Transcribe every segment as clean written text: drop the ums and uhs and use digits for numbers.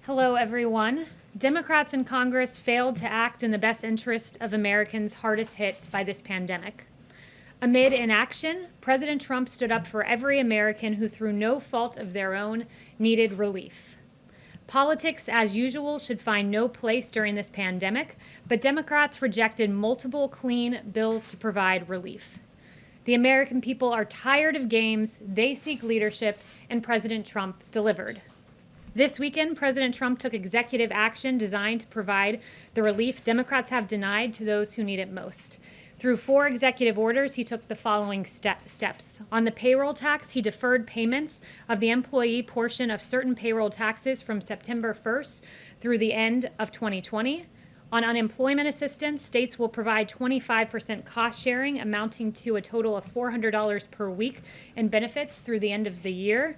Hello, everyone. Democrats in Congress failed to act in the best interest of Americans hardest hit by this pandemic. Amid inaction, President Trump stood up for every American who, through no fault of their own, needed relief. Politics, as usual, should find no place during this pandemic, but Democrats rejected multiple clean bills to provide relief. The American people are tired of games, they seek leadership, and President Trump delivered. This weekend, President Trump took executive action designed to provide the relief Democrats have denied to those who need it most. Through 4 executive orders, he took the following steps. On the payroll tax, he deferred payments of the employee portion of certain payroll taxes from September 1st through the end of 2020. On unemployment assistance, states will provide 25% cost sharing, amounting to a total of $400 per week in benefits through the end of the year.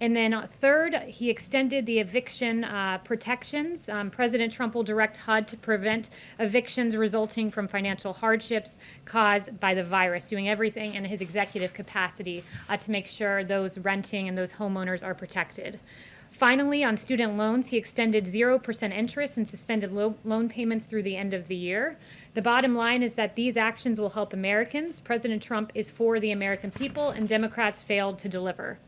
And then third, he extended the eviction protections. President Trump will direct HUD to prevent evictions resulting from financial hardships caused by the virus, doing everything in his executive capacity to make sure those renting and those homeowners are protected. Finally, on student loans, he extended 0% interest and suspended loan payments through the end of the year. The bottom line is that these actions will help Americans. President Trump is for the American people, and Democrats failed to deliver.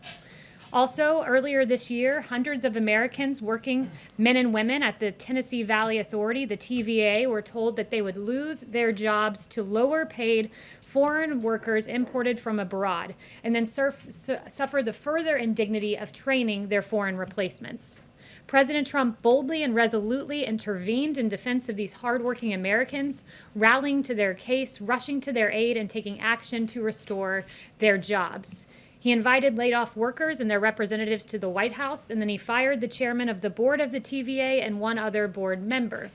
Also, earlier this year, hundreds of Americans, working men and women at the Tennessee Valley Authority, the TVA, were told that they would lose their jobs to lower-paid foreign workers imported from abroad, and then suffer the further indignity of training their foreign replacements. President Trump boldly and resolutely intervened in defense of these hardworking Americans, rallying to their case, rushing to their aid, and taking action to restore their jobs. He invited laid-off workers and their representatives to the White House, and then he fired the chairman of the board of the TVA and one other board member.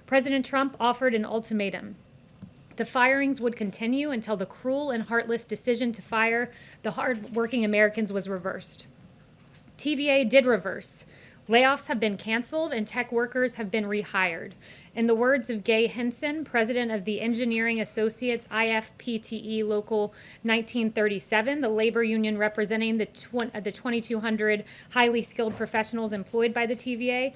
President Trump offered an ultimatum. The firings would continue until the cruel and heartless decision to fire the hard-working Americans was reversed. TVA did reverse. Layoffs have been canceled and tech workers have been rehired. In the words of Gay Henson, president of the Engineering Associates IFPTE Local 1937, the labor union representing the 2,200 highly skilled professionals employed by the TVA,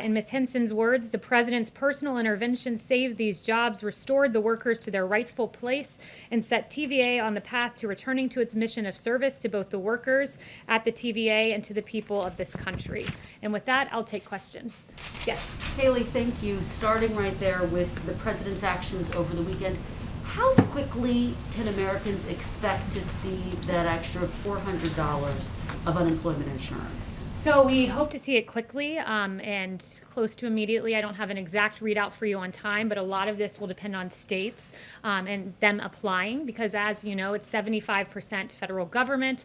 in Ms. Henson's words, the president's personal intervention saved these jobs, restored the workers to their rightful place, and set TVA on the path to returning to its mission of service to both the workers at the TVA and to the people of this country. And with that, I'll take questions. Yes. Kayleigh, thank you. Starting right there with the president's actions over the weekend, how quickly can Americans expect to see that extra $400 of unemployment insurance? So we hope to see it quickly and close to immediately. I don't have an exact readout for you on time, but a lot of this will depend on states and them applying, because as you know, it's 75% federal government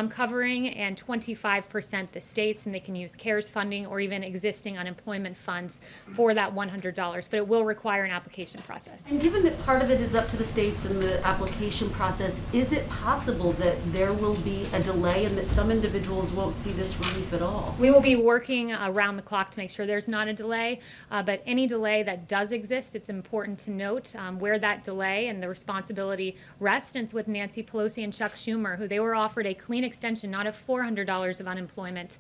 covering and 25% the states, and they can use CARES funding or even existing unemployment funds for that $100, but it will require an application process. And given that part of it is up to the states and the application process, is it possible that there will be a delay and that some individuals won't see this relief at all? We will be working around the clock to make sure there's not a delay, but any delay that does exist, it's important to note where that delay and the responsibility rests. And it's with Nancy Pelosi and Chuck Schumer, who they were offered a clean extension, not of $400 of unemployment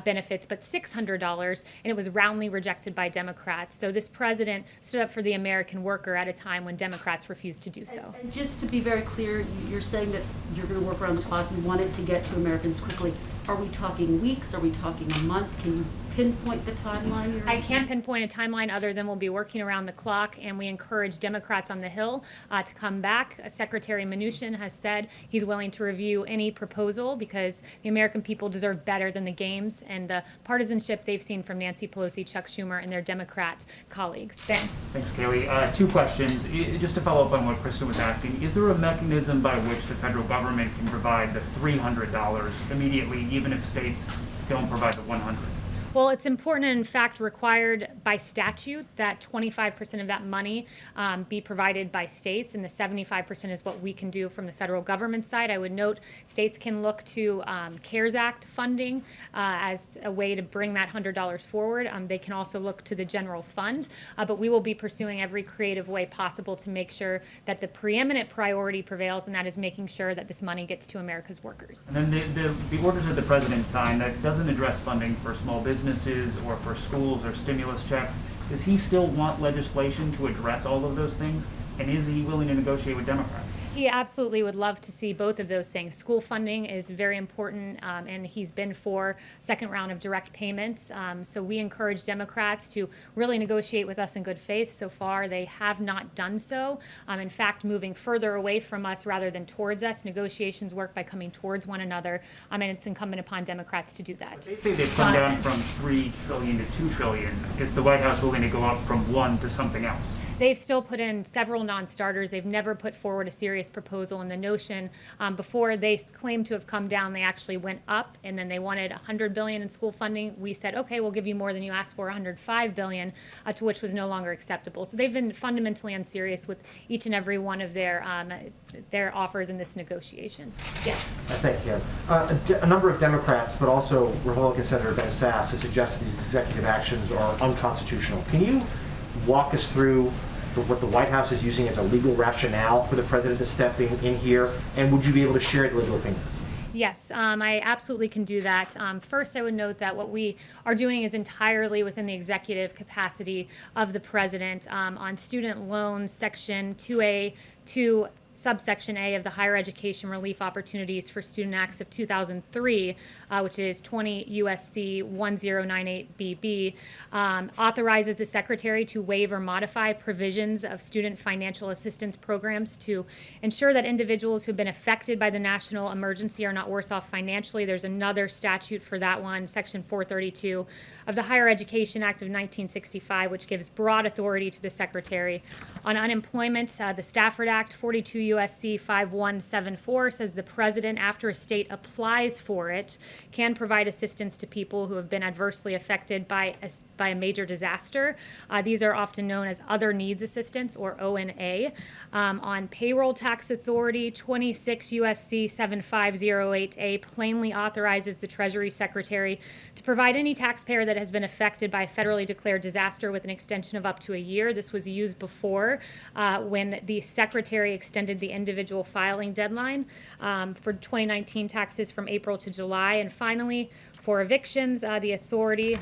benefits, but $600, and it was roundly rejected by Democrats. So this president stood up for the American worker at a time when Democrats refused to do so. And just to be very clear, you're saying that you're going to work around the clock. You want it to get to Americans quickly. Are we talking weeks? Are we talking a month? Can you pinpoint the timeline? I can't pinpoint a timeline other than we'll be working around the clock, and we encourage Democrats on the Hill to come back. Secretary Mnuchin has said he's willing to review any proposal because the American people deserve better than the games and the partisanship they've seen from Nancy Pelosi, Chuck Schumer, and their Democrat colleagues. Ben. Thanks, Kayleigh. 2 questions. Just to follow up on what Krista was asking, is there a mechanism by which the federal government can provide the $300 immediately, even if states don't provide the $100? Well, it's important and in fact required by statute that 25% of that money be provided by states, and the 75% is what we can do from the federal government side. I would note states can look to CARES Act funding as a way to bring that $100 forward. They can also look to the general fund, but we will be pursuing every creative way possible to make sure that the preeminent priority prevails, and that is making sure that this money gets to America's workers. And then the orders that the president signed, that doesn't address funding for small businesses. businesses or for schools or stimulus checks. Does he still want legislation to address all of those things? And is he willing to negotiate with Democrats? He absolutely would love to see both of those things. School funding is very important, and he's been for second round of direct payments. So we encourage Democrats to really negotiate with us in good faith. So far, they have not done so. In fact, moving further away from us rather than towards us. Negotiations work by coming towards one another, and it's incumbent upon Democrats to do that. They say they've come down from $3 trillion to $2 trillion. Is the White House willing to go up from one to something else? They've still put in several non-starters. They've never put forward a serious proposal. And the notion, before they claimed to have come down, they actually went up, and then they wanted $100 billion in school funding. We said, okay, we'll give you more than you asked for, $105 billion, to which was no longer acceptable. So they've been fundamentally unserious with each and every one of their offers in this negotiation. Yes. Thank you. A number of Democrats, but also Republican Senator Ben Sasse, have suggested these executive actions are unconstitutional. Can you walk us through what the White House is using as a legal rationale for the president to step in here, and would you be able to share the legal opinions? Yes, I absolutely can do that. First, I would note that what we are doing is entirely within the executive capacity of the president. On student loans, Section 2A, 2 subsection A of the Higher Education Relief Opportunities for Student Acts of 2003, which is 20 USC 1098BB, authorizes the Secretary to waive or modify provisions of student financial assistance programs to ensure that individuals who have been affected by the national emergency are not worse off financially. There's another statute for that one, Section 432 of the Higher Education Act of 1965, which gives broad authority to the Secretary. On unemployment, the Stafford Act, 42 USC 5174, says the president, after a state applies for it, can provide assistance to people who have been adversely affected by a major disaster. These are often known as other needs assistance, or ONA. On payroll tax authority, 26 USC 7508A plainly authorizes the Treasury Secretary to provide any taxpayer that has been affected by a federally declared disaster with an extension of up to a year. This was used before when the Secretary extended the individual filing deadline for 2019 taxes from April to July. And finally, for evictions, the authority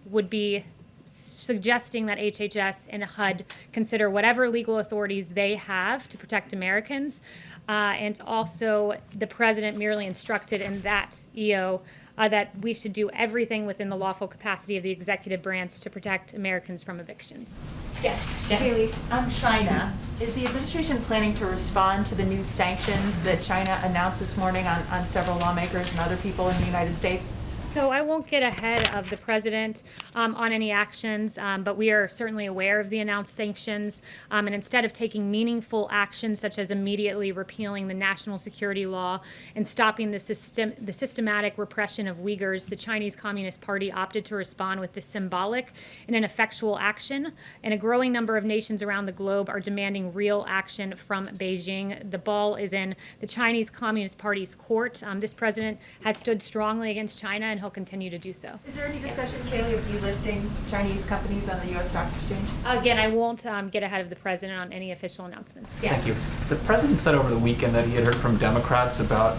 would be suggesting that HHS and HUD consider whatever legal authorities they have to protect Americans. And also, the president merely instructed in that EO that we should do everything within the lawful capacity of the executive branch to protect Americans from evictions. Yes, Kayleigh, on China, is the administration planning to respond to the new sanctions that China announced this morning on several lawmakers and other people in the United States? So I won't get ahead of the president on any actions, but we are certainly aware of the announced sanctions. And instead of taking meaningful actions, such as immediately repealing the national security law and stopping the systematic repression of Uyghurs, the Chinese Communist Party opted to respond with this symbolic and ineffectual action. And a growing number of nations around the globe are demanding real action from Beijing. The ball is in the Chinese Communist Party's court. This president has stood strongly against China, and he'll continue to do so. Is there any discussion, Kayleigh, of delisting Chinese companies on the U.S. Stock Exchange? Again, I won't get ahead of the president on any official announcements. Yes. Thank you. The president said over the weekend that he had heard from Democrats about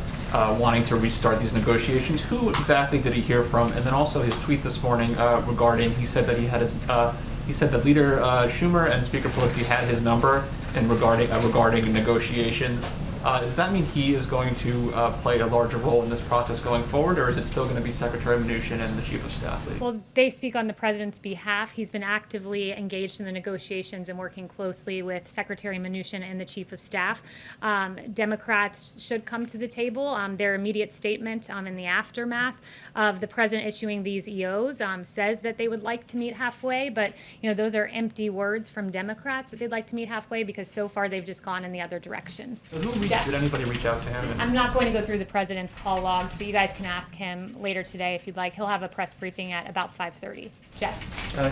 wanting to restart these negotiations. Who exactly did he hear from? And then also his tweet this morning regarding, he said that he said that Leader Schumer and Speaker Pelosi had his number and regarding negotiations. Does that mean he is going to play a larger role in this process going forward, or is it still going to be Secretary Mnuchin and the Chief of Staff? Well, they speak on the president's behalf. He's been actively engaged in the negotiations and working closely with Secretary Mnuchin and the Chief of Staff. Democrats should come to the table. Their immediate statement in the aftermath of the president issuing these EOs says that they would like to meet halfway, but those are empty words from Democrats that they'd like to meet halfway, because so far they've just gone in the other direction. So did anybody reach out to him? I'm not going to go through the president's call logs, but you guys can ask him later today if you'd like. He'll have a press briefing at about 5:30. Jeff.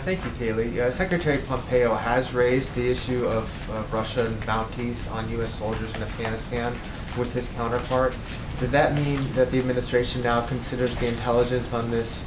Thank you, Kayleigh. Secretary Pompeo has raised the issue of Russian bounties on U.S. soldiers in Afghanistan with his counterpart. Does that mean that the administration now considers the intelligence on this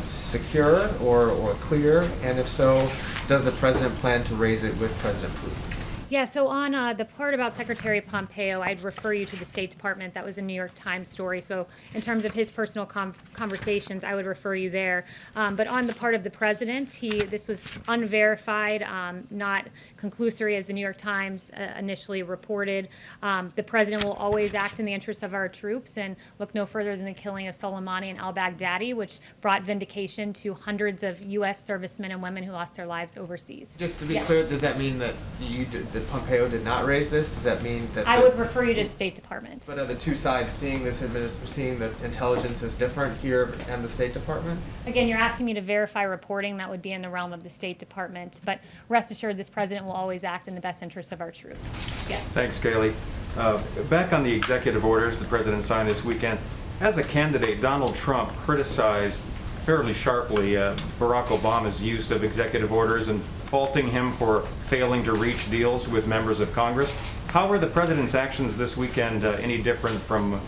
secure or clear? And if so, does the president plan to raise it with President Putin? Yeah, so on the part about Secretary Pompeo, I'd refer you to the State Department. That was a New York Times story. So in terms of his personal conversations, I would refer you there. But on the part of the president, this was unverified, not conclusory as the New York Times initially reported. The president will always act in the interests of our troops and look no further than the killing of Soleimani and al-Baghdadi, which brought vindication to hundreds of U.S. servicemen and women who lost their lives overseas. Just to be Yes. clear, does that mean that that Pompeo did not raise this? Does that mean that I would refer you to the State Department. But are the two sides seeing seeing the intelligence as different here and the State Department? Again, you're asking me to verify reporting that would be in the realm of the State Department, but rest assured this president will always act in the best interest of our troops. Yes. Thanks, Kayleigh. Back on the executive orders the president signed this weekend, as a candidate, Donald Trump criticized fairly sharply Barack Obama's use of executive orders and faulting him for failing to reach deals with members of Congress. How were the president's actions this weekend any different from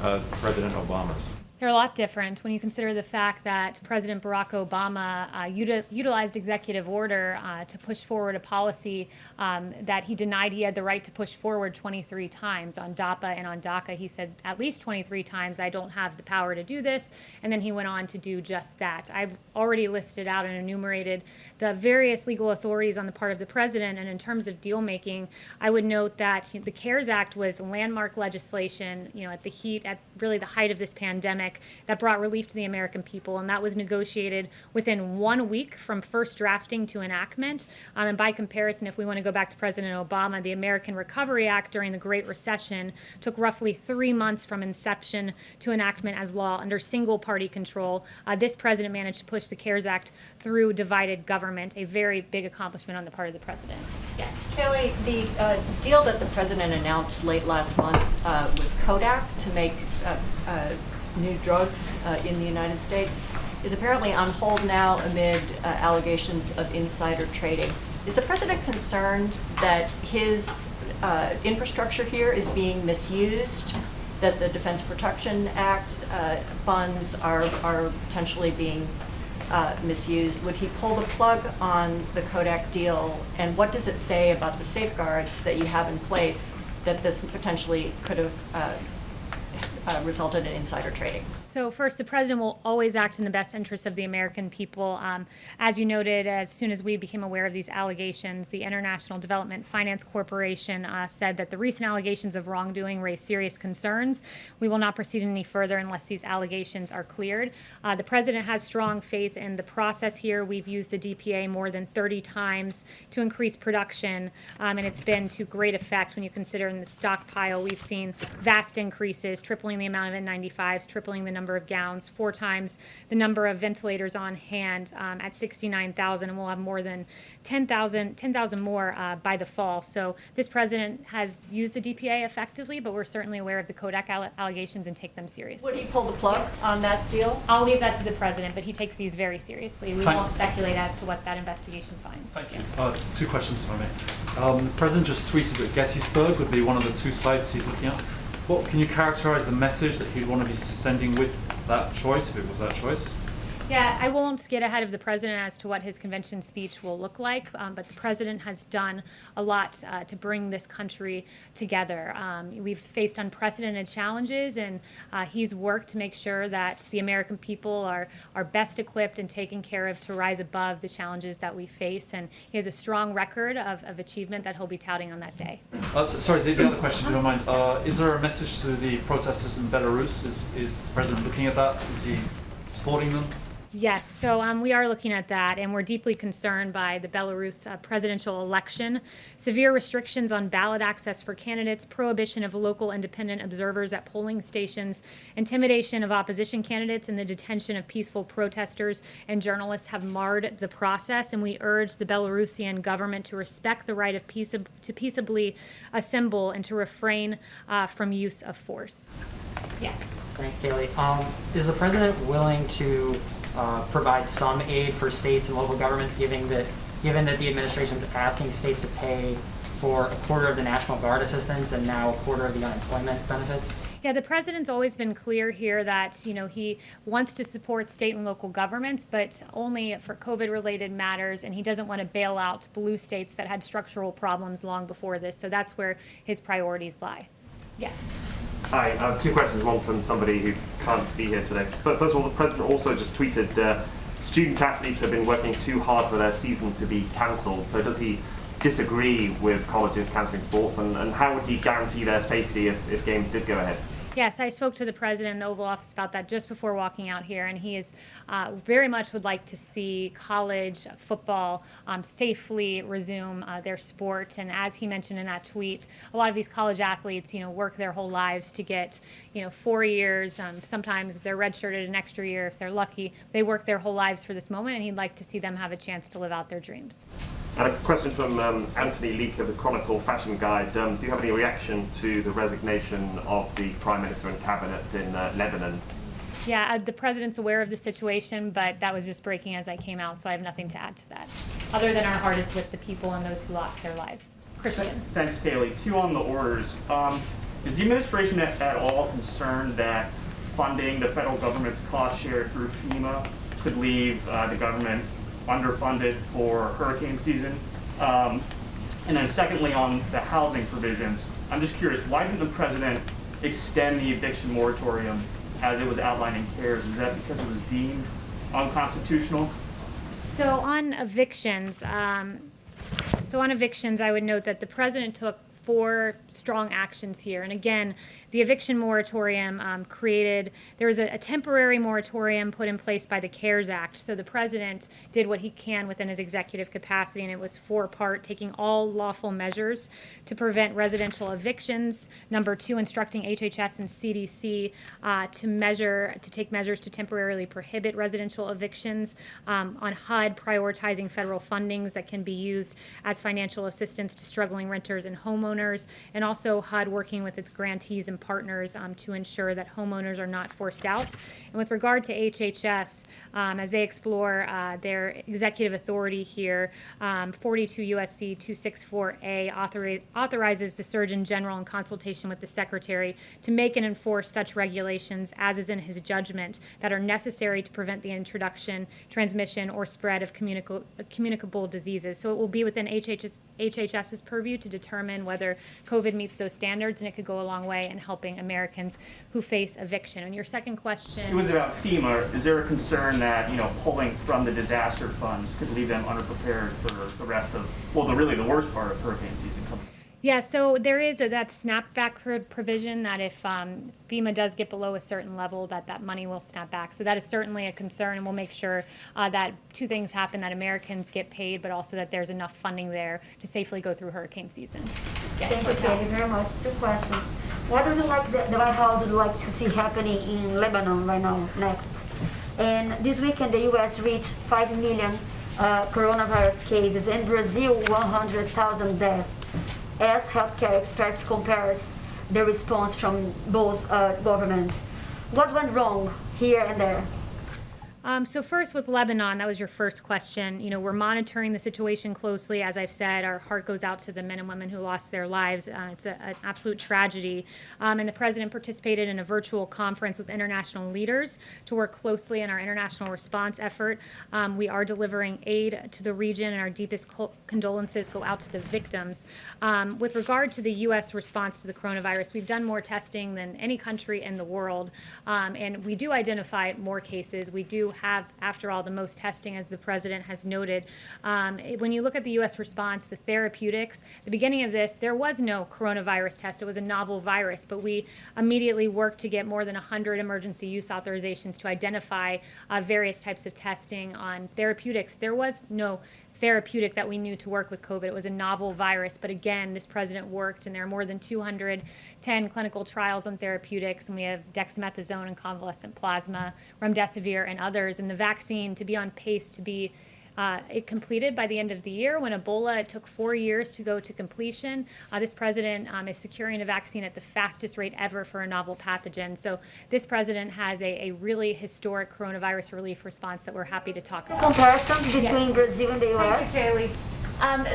President Obama's? They're a lot different when you consider the fact that President Barack Obama utilized executive order to push forward a policy that he denied he had the right to push forward 23 times on DAPA and on DACA. He said at least 23 times, I don't have the power to do this, and then he went on to do just that. I've already listed out and enumerated the various legal authorities on the part of the president, and in terms of deal making, I would note that the CARES Act was landmark legislation, at really the height of this pandemic, that brought relief to the American people, and that was negotiated within 1 week from first drafting to enactment. And by comparison, if we want to go back to President Obama, the American Recovery Act during the Great Recession took roughly 3 months from inception to enactment as law under single-party control. This president managed to push the CARES Act through divided government, a very big accomplishment on the part of the president. Yes. Kayleigh, the deal that the president announced late last month with Kodak to make new drugs in the United States is apparently on hold now amid allegations of insider trading. Is the president concerned that his infrastructure here is being misused, that the Defense Production Act funds are potentially being misused? Would he pull the plug on the Kodak deal? And what does it say about the safeguards that you have in place that this potentially could have resulted in insider trading? So first, the president will always act in the best interest of the American people. As you noted, as soon as we became aware of these allegations, the International Development Finance Corporation said that the recent allegations of wrongdoing raise serious concerns. We will not proceed any further unless these allegations are cleared. The president has strong faith in the process here. We've used the DPA more than 30 times to increase production, and it's been to great effect when you consider in the stockpile. We've seen vast increases, tripling the amount of N95s, tripling the number of gowns, 4 times the number of ventilators on hand at 69,000, and we'll have more than 10,000 more by the fall. So this president has used the DPA effectively, but we're certainly aware of the Kodak allegations and take them seriously. Would he pull the plug on that deal? I'll leave that to the president, but he takes these very seriously. We Thank- won't speculate as to what that investigation finds. Thank you. Yes. 2 questions, if I may. The president just tweeted that Gettysburg would be one of the 2 sites he's looking at. What can you characterize the message that he'd want to be sending with that choice, if it was that choice? Yeah, I won't get ahead of the president as to what his convention speech will look like, but the president has done a lot to bring this country together. We've faced unprecedented challenges, and he's worked to make sure that the American people are best equipped and taken care of to rise above the challenges that we face, and he has a strong record of achievement that he'll be touting on that day. Sorry, the other question, if you don't mind. Is there a message to the protesters in Belarus? Is the president looking at that? Is he supporting them? Yes, so we are looking at that, and we're deeply concerned by the Belarus presidential election. Severe restrictions on ballot access for candidates, prohibition of local independent observers at polling stations, intimidation of opposition candidates, and the detention of peaceful protesters and journalists have marred the process, and we urge the Belarusian government to respect the right of to peaceably assemble and to refrain from use of force. Yes. Thanks, Kayleigh. Is the president willing to provide some aid for states and local governments, given that the administration is asking states to pay for a quarter of the National Guard assistance and now a quarter of the unemployment benefits? Yeah, the president's always been clear here that, he wants to support state and local governments, but only for COVID-related matters, and he doesn't want to bail out blue states that had structural problems long before this. So that's where his priorities lie. Yes. Hi, I have two questions, one from somebody who can't be here today. But first of all, the president also just tweeted, student athletes have been working too hard for their season to be cancelled. So does he disagree with colleges cancelling sports, and how would he guarantee their safety if games did go ahead? Yes, I spoke to the president in the Oval Office about that just before walking out here, and he is very much would like to see college football safely resume their sport. And as he mentioned in that tweet, a lot of these college athletes, work their whole lives to get, 4 years. Sometimes if they're redshirted an extra year, if they're lucky, they work their whole lives for this moment, and he'd like to see them have a chance to live out their dreams. And a question from Anthony Leek of the Chronicle Fashion Guide. Do you have any reaction to the resignation of the Prime Minister and Cabinet in Lebanon? Yeah, the president's aware of the situation, but that was just breaking as I came out, so I have nothing to add to that, other than our heart is with the people and those who lost their lives. Christian. Thanks, Kayleigh. Two on the orders. Is the administration at all concerned that funding the federal government's cost share through FEMA could leave the government underfunded for hurricane season? And then secondly, on the housing provisions, I'm just curious, why didn't the president extend the eviction moratorium as it was outlined in CARES? Was that because it was deemed unconstitutional? So on evictions, I would note that the president took 4 strong actions here. And again, the eviction moratorium there was a temporary moratorium put in place by the CARES Act. So the president did what he can within his executive capacity, and it was 4-part, taking all lawful measures to prevent residential evictions. Number 2, instructing HHS and CDC to take measures to temporarily prohibit residential evictions. On HUD, prioritizing federal fundings that can be used as financial assistance to struggling renters and homeowners, and also HUD working with its grantees and partners to ensure that homeowners are not forced out. And with regard to HHS, as they explore their executive authority here, 42 U.S.C. 264A authorizes the Surgeon General in consultation with the Secretary to make and enforce such regulations as is in his judgment that are necessary to prevent the introduction, transmission, or spread of communicable diseases. So it will be within HHS's purview to determine whether COVID meets those standards, and it could go a long way in helping Americans who face eviction. And your second question? It was about FEMA. Is there a concern that, pulling from the disaster funds could leave them underprepared for the rest of, the worst part of hurricane season coming? Yeah, so there is that snapback provision that if FEMA does get below a certain level, that money will snap back. So that is certainly a concern, and we'll make sure that 2 things happen, that Americans get paid, but also that there's enough funding there to safely go through hurricane season. Yes. Thank you, Kayleigh, very much. 2 questions. What would you like the White House would like to see happening in Lebanon right now, next? And this weekend, the U.S. reached 5 million coronavirus cases, and Brazil 100,000 deaths, as healthcare experts compares the response from both governments. What went wrong here and there? So first with Lebanon, that was your first question. We're monitoring the situation closely. As I've said, our heart goes out to the men and women who lost their lives. It's an absolute tragedy. And the president participated in a virtual conference with international leaders to work closely in our international response effort. We are delivering aid to the region, and our deepest condolences go out to the victims. With regard to the U.S. response to the coronavirus, we've done more testing than any country in the world. And we do identify more cases. We do have, after all, the most testing, as the president has noted. When you look at the U.S. response, the therapeutics, the beginning of this, there was no coronavirus test. It was a novel virus, but we immediately worked to get more than 100 emergency use authorizations to identify various types of testing on therapeutics. There was no therapeutic that we knew to work with COVID. It was a novel virus, but again, this president worked, and there are more than 210 clinical trials on therapeutics, and we have dexamethasone and convalescent plasma, remdesivir, and others, and the vaccine to be on pace to be completed by the end of the year. When Ebola, it took 4 years to go to completion. This president is securing a vaccine at the fastest rate ever for a novel pathogen. So this president has a really historic coronavirus relief response that we're happy to talk about. Comparisons between Brazil and the U.S.? Thank you, Kayleigh.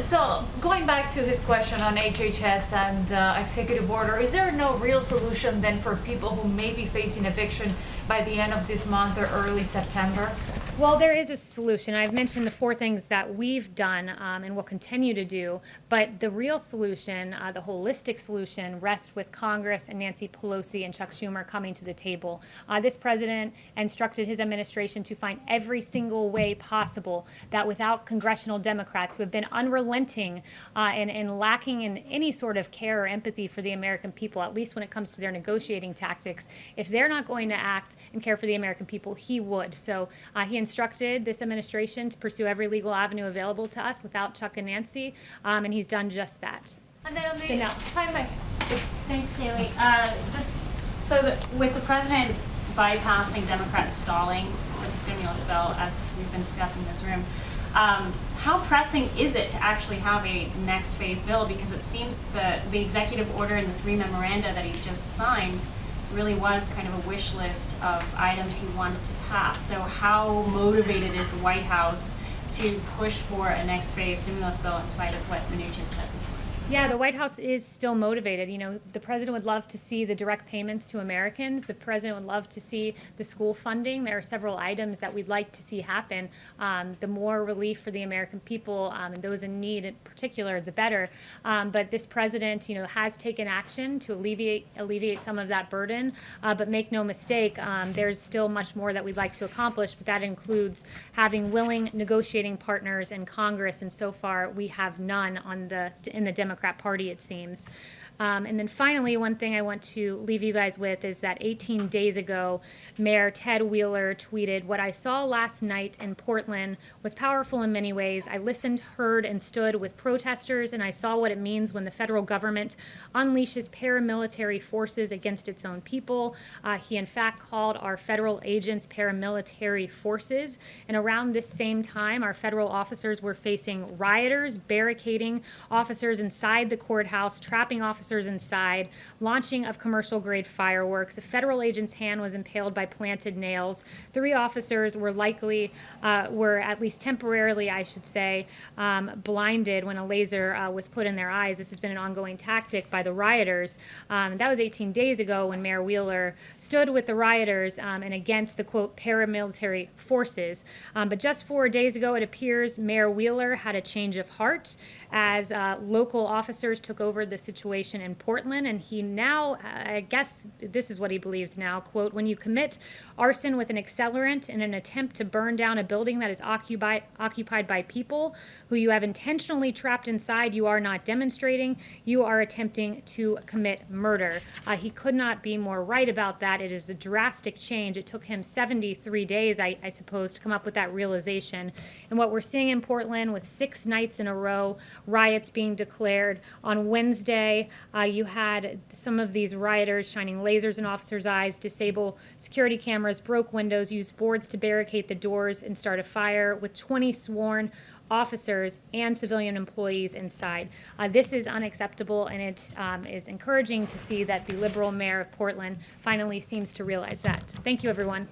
So going back to his question on HHS and executive order, is there no real solution then for people who may be facing eviction by the end of this month or early September? Well, there is a solution. I've mentioned the 4 things that we've done and will continue to do, but the real solution, the holistic solution, rests with Congress and Nancy Pelosi and Chuck Schumer coming to the table. This president instructed his administration to find every single way possible that without congressional Democrats who have been unrelenting and lacking in any sort of care or empathy for the American people, at least when it comes to their negotiating tactics, if they're not going to act and care for the American people, he would. So he instructed this administration to pursue every legal avenue available to us without Chuck and Nancy, and he's done just that. And then on the Chanel. Thanks, Kayleigh. With the president bypassing Democrats stalling with the stimulus bill, as we've been discussing in this room, how pressing is it to actually have a next phase bill? Because it seems that the executive order and the 3 memoranda that he just signed really was kind of a wish list of items he wanted to pass. So how motivated is the White House to push for a next phase stimulus bill in spite of what Mnuchin said this morning? Yeah, the White House is still motivated. You know, the president would love to see the direct payments to Americans. The president would love to see the school funding. There are several items that we'd like to see happen. The more relief for the American people and those in need in particular, the better. But this president, you know, has taken action to alleviate some of that burden. But make no mistake, there's still much more that we'd like to accomplish. But that includes having willing negotiating partners in Congress. And so far, we have none in the Democrat Party, it seems. And then finally, one thing I want to leave you guys with is that 18 days ago, Mayor Ted Wheeler tweeted, "What I saw last night in Portland was powerful in many ways. I listened, heard, and stood with protesters, and I saw what it means when the federal government unleashes paramilitary forces against its own people." He, in fact, called our federal agents paramilitary forces. And around this same time, our federal officers were facing rioters, barricading officers inside the courthouse, trapping officers inside, launching of commercial-grade fireworks. A federal agent's hand was impaled by planted nails. 3 officers were at least temporarily, I should say, blinded when a laser was put in their eyes. This has been an ongoing tactic by the rioters. That was 18 days ago when Mayor Wheeler stood with the rioters and against the, quote, paramilitary forces. But just 4 days ago, it appears Mayor Wheeler had a change of heart as local officers took over the situation in Portland, and he now, I guess this is what he believes now, quote, "When you commit arson with an accelerant in an attempt to burn down a building that is occupied by people who you have intentionally trapped inside, you are not demonstrating, you are attempting to commit murder." He could not be more right about that. It is a drastic change. It took him 73 days, I suppose, to come up with that realization. And what we're seeing in Portland with 6 nights in a row, riots being declared. On Wednesday, you had some of these rioters shining lasers in officers' eyes, disable security cameras, broke windows, used boards to barricade the doors, and start a fire with 20 sworn officers and civilian employees inside. This is unacceptable, and it is encouraging to see that the liberal mayor of Portland finally seems to realize that. Thank you, everyone.